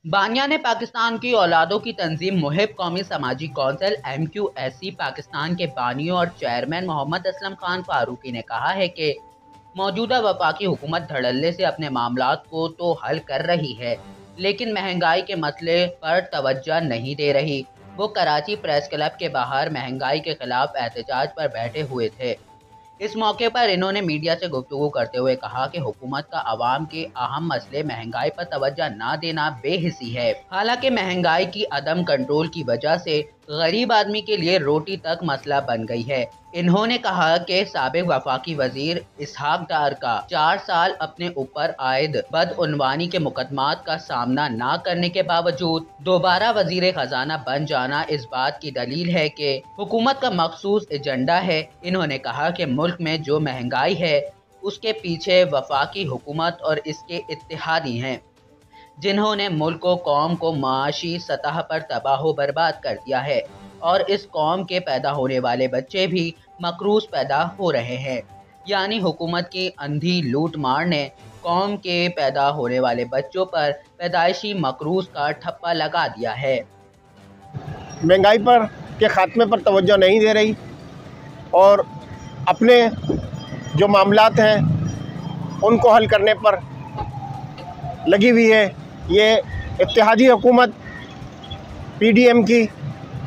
बानिया ने पाकिस्तान की औलादों की तंजीम मुहिब कौमी समाजी कौंसिल MQSC पाकिस्तान के बानी और चेयरमैन मोहम्मद असलम खान फारूकी ने कहा है कि मौजूदा वफाकी हुकूमत धड़ल्ले से अपने मामलात को तो हल कर रही है, लेकिन महंगाई के मसले पर तवज्जो नहीं दे रही। वो कराची प्रेस क्लब के बाहर महंगाई के खिलाफ एहतजाज पर बैठे हुए थे। इस मौके पर इन्होंने मीडिया से गुफ्तगू करते हुए कहा कि हुकूमत का आवाम के अहम मसले महंगाई पर तवज्जो न देना बेहिसी है। हालांकि महंगाई की अदम कंट्रोल की वजह से गरीब आदमी के लिए रोटी तक मसला बन गई है। इन्होंने कहा कि साबिक वफाकी वजीर इसहाक डार का 4 साल अपने ऊपर आयद बदउनवानी के मुकदमात का सामना न करने के बावजूद दोबारा वजीर खजाना बन जाना इस बात की दलील है कि हुकूमत का मखसूस एजेंडा है। इन्होंने कहा कि मुल्क में जो महंगाई है उसके पीछे वफाकी हुकूमत और इसके इत्तेहादी हैं, जिन्होंने मुल्क को कौम को माशी सतह पर तबाह बर्बाद कर दिया है और इस कौम के पैदा होने वाले बच्चे भी मकरूज पैदा हो रहे हैं। यानी हुकूमत की अंधी लूट मार ने कौम के पैदा होने वाले बच्चों पर पैदाइशी मकरूज का ठप्पा लगा दिया है। महंगाई पर के ख़ात्मे पर तवज्जो नहीं दे रही और अपने जो मामलात हैं उनको हल करने पर लगी हुई है। ये इत्तेहादी हुकूमत PDM की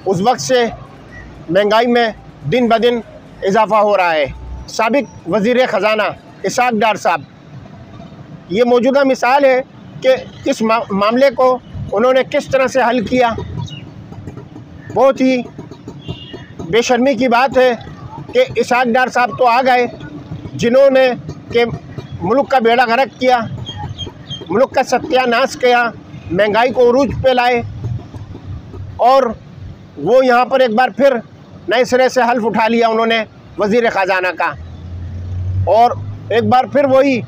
उस वक्त से महंगाई में दिन ब दिन इजाफ़ा हो रहा है। साबिक वज़ीर ख़जाना इसहाक डार साहब ये मौजूदा मिसाल है कि इस मामले को उन्होंने किस तरह से हल किया। बहुत ही बेशर्मी की बात है कि इसहाक डार साहब तो आ गए जिन्होंने के मुल्क का बेड़ा गर्क किया, मुल्क का सत्यानाश किया, महंगाई को उरूज पे लाए और वो यहाँ पर एक बार फिर नए सिरे से हल्फ उठा लिया उन्होंने वज़ीर ख़जाना का और एक बार फिर वही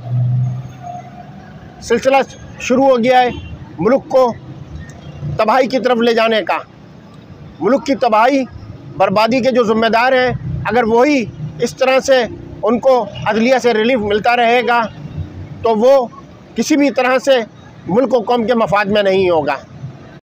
सिलसिला शुरू हो गया है मुल्क को तबाही की तरफ ले जाने का। मुल्क की तबाही बर्बादी के जो ज़िम्मेदार हैं, अगर वही इस तरह से उनको अदलिया से रिलीफ मिलता रहेगा तो वो किसी भी तरह से मुल्क और कौम के मफाद में नहीं होगा।